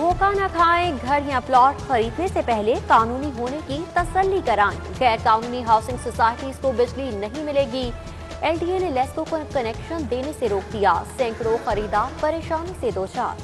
धोखा न खाएं, घर या प्लॉट खरीदने से पहले कानूनी होने की तसल्ली कराएं। गैर कानूनी हाउसिंग सोसाइटीज को बिजली नहीं मिलेगी। एलडीए ने लेस्को को कनेक्शन देने से रोक दिया। सैकड़ों खरीदार परेशानी से दो चार।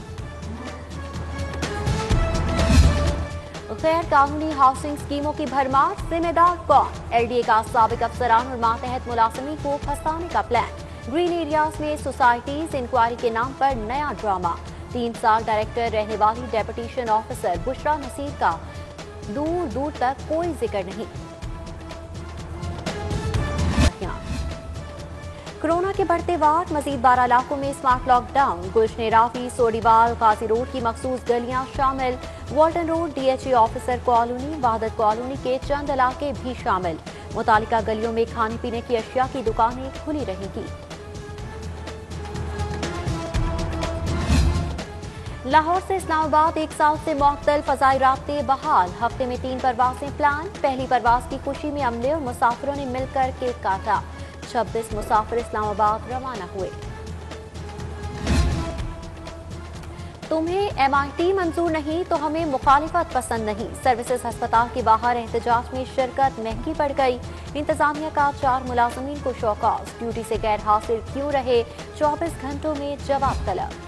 गैर कानूनी हाउसिंग स्कीमों की भरमार, जिम्मेदार कौन? एलडीए का साबिक अफसरान और मातहत मुलाजिमीन को फंसाने का प्लान। ग्रीन एरियाज में सोसाइटीज इंक्वायरी के नाम पर नया ड्रामा। 3 साल डायरेक्टर रहने वाली डेपुटेशन ऑफिसर बुशरा नसीर का दूर दूर तक कोई जिक्र नहीं। कोरोना के बढ़ते वार, मजीद 12 इलाकों में स्मार्ट लॉकडाउन। गुलशन राफी, सोडीवाल, गाजी रोड की मखसूस गलियां शामिल। Walton road, DHA officer colony, Wahadat colony के चंद इलाके भी शामिल। मुतालिका गलियों में खाने पीने की अशिया की दुकानें खुली रहेंगी। लाहौर से इस्लामाबाद 1 साल से मुअत्तल, फजाई राब्ते बहाल। हफ्ते में 3 परवाजें प्लान। पहली परवाज की खुशी में अमले और मुसाफिरों ने मिलकर केक काटा। 26 मुसाफिर इस्लामाबाद रवाना हुए। तुम्हें एमआईटी मंजूर नहीं तो हमें मुखालिफत पसंद नहीं। सर्विसेज अस्पताल के बाहर एहतजाज में शिरकत महंगी पड़ गई। इंतजामिया का 4 मुलाजमीन को शौकॉस। ड्यूटी से गैर हाजिर क्यों रहे? 24 घंटों में जवाब तलब।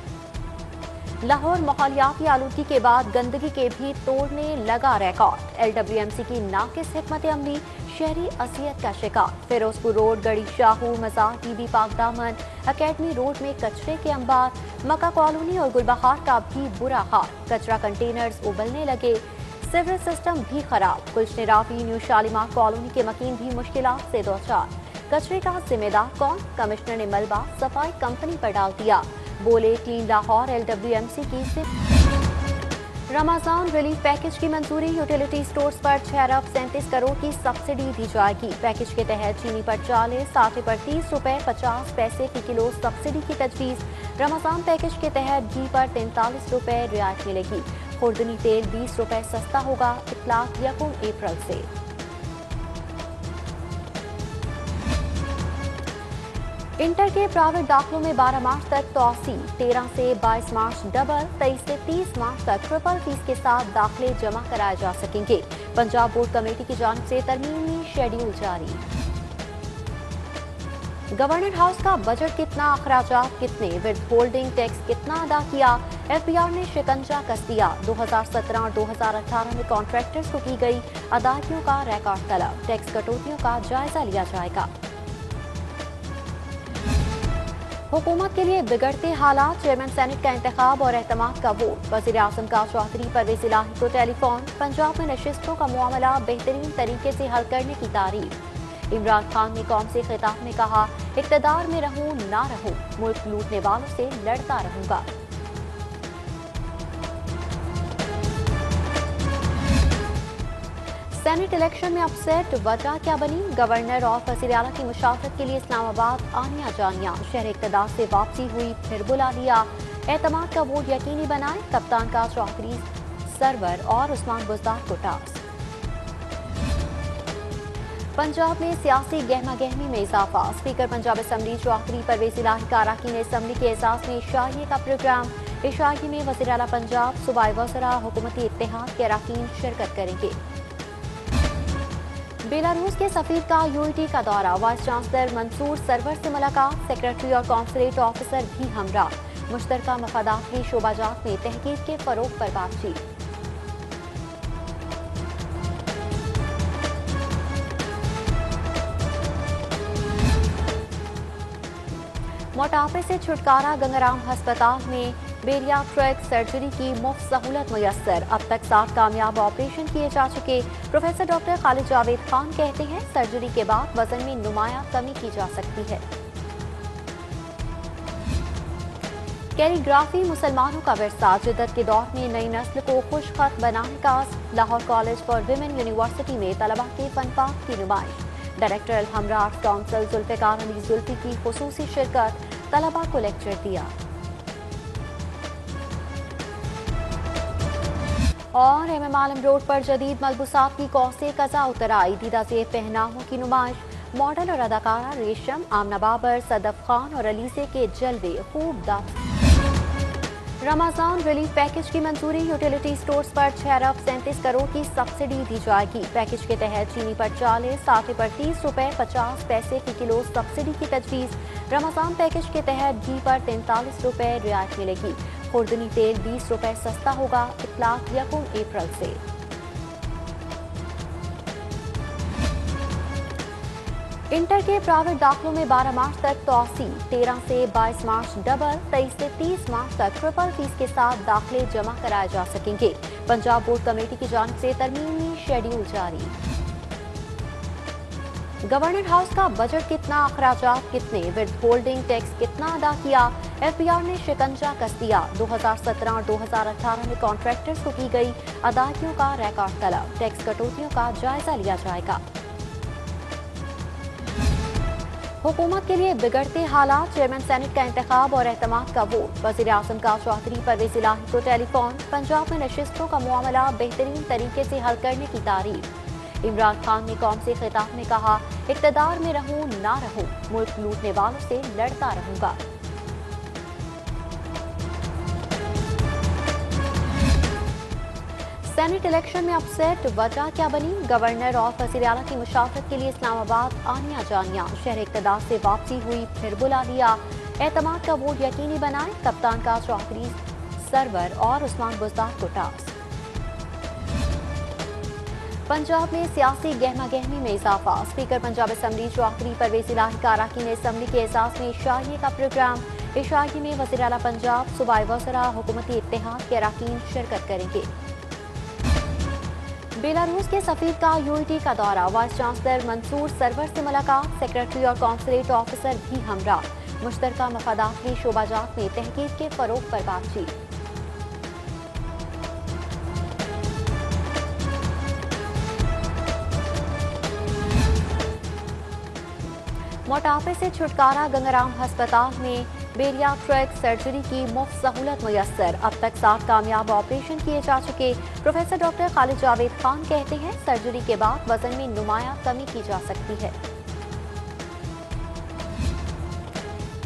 लाहौर माहौलियाती आलूगी के बाद गंदगी के भी तोड़ने लगा रिकॉर्ड। एलडब्ल्यूएमसी की नाकिस हिकमत अमली, शहरी असियत का शिकार। फिरोजपुर रोड, गड़ी शाहू, मजार, टीबी पाक दामन, अकेडमी रोड में कचरे के अंबार। मक्का कॉलोनी और गुलबहार का भी बुरा हाल। कचरा कंटेनर्स उबलने लगे। सिविल सिस्टम भी खराब। गुलशन राफी, न्यू शालीमार कॉलोनी के मकीन भी मुश्किलात से दो चार। कचरे का जिम्मेदार कौन? कमिश्नर ने मलबा सफाई कंपनी पर डाल दिया। बोले क्लीन लाहौर एलडब्ल्यूएमसी की। रमजान रिलीफ पैकेज की मंजूरी। यूटिलिटी स्टोर्स पर 6 अरब 37 करोड़ की सब्सिडी दी जाएगी। पैकेज के तहत चीनी पर 40, आटे पर 30 रुपए 50 पैसे फी किलो सब्सिडी की तजवीज। रमजान पैकेज के तहत घी पर 43 रुपए रियायत मिलेगी। खुर्दनी तेल 20 रुपए सस्ता होगा। इतलाक 1 अप्रैल से। इंटर के प्राइवेट दाखिलों में 12 मार्च तक तोसी। 13 से 22 मार्च डबल, 23 से 30 मार्च तक ट्रिपल फीस के साथ दाखिले जमा कराए जा सकेंगे। पंजाब बोर्ड कमेटी की जानिब से तरमीमी शेड्यूल जारी। गवर्नर हाउस का बजट कितना, अखराजात कितने, विद होल्डिंग टैक्स कितना अदा किया? एफबीआर ने शिकंजा कस दिया। 2017 और 2018 में कॉन्ट्रैक्टर्स को की गई अदायगियों का रिकॉर्ड तलब। टैक्स कटौतियों का जायजा लिया जाएगा। हुकूमत के लिए बिगड़ते हालात, चेयरमैन सेनेट का इंतखाब और एहतमाद का वोट। वज़ीर आज़म का चौधरी परवेज इलाही को टेलीफोन। पंजाब में नशिस्तों का मामला बेहतरीन तरीके से हल करने की तारीफ। इमरान खान ने कौम से खिताब में कहा, इक़्तिदार में रहूं ना रहूं, मुल्क लूटने वालों से लड़ता रहूंगा। सेनेट इलेक्शन में अपसेट, वजह क्या बनी? गवर्नर और वज़ीर आला की मुशावरत के लिए इस्लामाबाद आनिया जानिया। शहर इक़्तिदार से वापसी हुई, फिर बुला लिया। एतमाद का वोट यकीनी बनाए। कप्तान का चौधरी सरवर और उस्मान बुज़दार को टास्क। पंजाब में सियासी गहमा गहमी में इजाफा। स्पीकर पंजाब असम्बली चौधरी परवेज इलाही का अरकान असम्बली के एजाज में इशाइये का प्रोग्राम। इशाइये में वज़ीर आला पंजाब, सूबाई वज़रा, हुकूमती इत्तेहाद के अरकान शिरकत करेंगे। बेलारूस के सफीर का यूएई का दौरा। वाइस चांसलर मंसूर सरवर से मुलाकात। सेक्रेटरी और कॉन्सुलेट ऑफिसर भी हमरा। मुश्तरका मफादात की शोबाजात में तहकीक के फरोग पर बातचीत। मोटापे से छुटकारा। गंगाराम अस्पताल में बेरियाट्रिक सर्जरी की मुफ्त सहूलत मुयस्सर। अब तक 7 कामयाब ऑपरेशन किए जा चुके। प्रोफेसर डॉक्टर खालिद जावेद खान कहते हैं, सर्जरी के बाद वजन में नुमाया कमी की जा सकती है। कैलीग्राफी मुसलमानों का विरसा। जिद्दत के दौर में नई नस्ल को खुशखत बनाने का। Lahore college for women university में तलबा के फनपाक की नुमाइश। Director Alhamra art council Zulfiqar Ali Zulfi की खुसूसी शिरकत। तलबा को लेक्चर दिया। और एमएम आलम रोड पर जदीद मलबूसात की कौसे कज़ा उतर आई। दीदा से पहनावों की नुमाइश। मॉडल और अदाकारा रेशम, आमना बाबर, सदफ खान और अलीसे के जलवे खूब दाब। रमजान रिलीफ पैकेज की मंजूरी, यूटिलिटी स्टोर्स पर 6 अरब 37 करोड़ की सब्सिडी दी जाएगी। पैकेज के तहत चीनी पर 40, आटे पर 30 रुपए 50 पैसे फी किलो सब्सिडी की तजवीज़। रमजान पैकेज के तहत घी पर 43 रुपए रियायत मिलेगी। खुर्दनी तेल 20 रुपए सस्ता होगा। इतलाक 1 अप्रैल से। इंटर के प्राइवेट दाखिलों में 12 मार्च तक तोसी, 13 से 22 मार्च डबल, 23 से 30 मार्च तक ट्रिपल फीस के साथ दाखिले जमा कराए जा सकेंगे। पंजाब बोर्ड कमेटी की जानिब से तरमीमी शेड्यूल जारी। गवर्नर हाउस का बजट कितना, अखराजात कितने, विद होल्डिंग टैक्स कितना अदा किया, FBR ने शिकंजा कस दिया। 2017 और 2018 में कॉन्ट्रैक्टर्स को की गई अदायगियों का रिकॉर्ड तलब, टैक्स कटौतियों का जायजा लिया जाएगा। हुकूमत के लिए बिगड़ते हालात, चेयरमैन सेनेट का इंतखाब और एतमाद का वोट। वज़ीर-ए-आज़म का चौधरी परवेज़ इलाही को टेलीफोन। पंजाब में नशिस्तों का मामला बेहतरीन तरीके से हल करने की तारीफ। इमरान खान ने कौम से खिताब में कहा, इक़्तिदार में रहूं ना रहूं, मुल्क लूटने वालों से लड़ता रहूंगा। सेनेट इलेक्शन में अपसेट, वजह क्या बनी? गवर्नर और वज़ीर आला की मुशावरत के लिए इस्लामाबाद आनिया जानिया। शहर इक़्तिदार से वापसी हुई, फिर बुला लिया। एतमाद का वोट यकीनी बनाए, कप्तान का चौधरी सरवर और उस्मान बुज़दार को टास्क। पंजाब में सियासी गहमा गहमी में इजाफा। स्पीकर पंजाब असम्बली चौधरी परवेज़ इलाही का अराकीन असम्बली के एजाज में इशाइये का प्रोग्राम। इशाइये में वज़ीर आला पंजाब, सूबाई वज़रा, हुकूमती इत्तेहाद के अराकीन शिरकत करेंगे। बेलारूस के सफीर का UAE का दौरा। वाइस चांसलर मंसूर सरवर से मुलाकात, सेक्रेटरी और कॉन्सुलेट ऑफिसर भी हमरा। मुश्तरका मफादात की शोबाजात में तहकीक के फरोग पर बातचीत। मोटापे से छुटकारा, गंगाराम अस्पताल में बेरियाट्रिक सर्जरी की मुफ्त सहूलत मुयस्सर। अब तक 7 कामयाब ऑपरेशन किए जा चुके। प्रोफेसर डॉक्टर खालिद जावेद खान कहते हैं, सर्जरी के बाद वजन में नुमाया कमी की जा सकती है।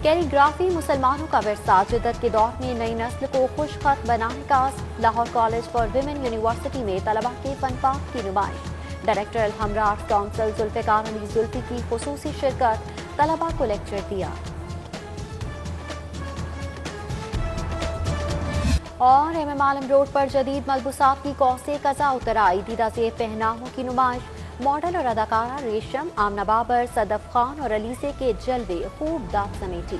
कैलीग्राफी मुसलमानों का विरसा, जिद्दत के दौर में नई नस्ल को खुशखत बनाने का। Lahore college for women university में तलबा के फनपाक की नुमाइश। Director Alhamra arts council Zulfiqar Ali Zulfi की खुसूसी शिरकत, तलबा को लेक्चर दिया। और MM आलम रोड पर जदीद मलबूसात की कौसे कज़ा उतर आई। दीदा से पहनावों की नुमाइश। मॉडल और अदाकारा रेशम, आमना बाबर, सदफ खान और अलीसे के जलवे खूब दाद समेटी।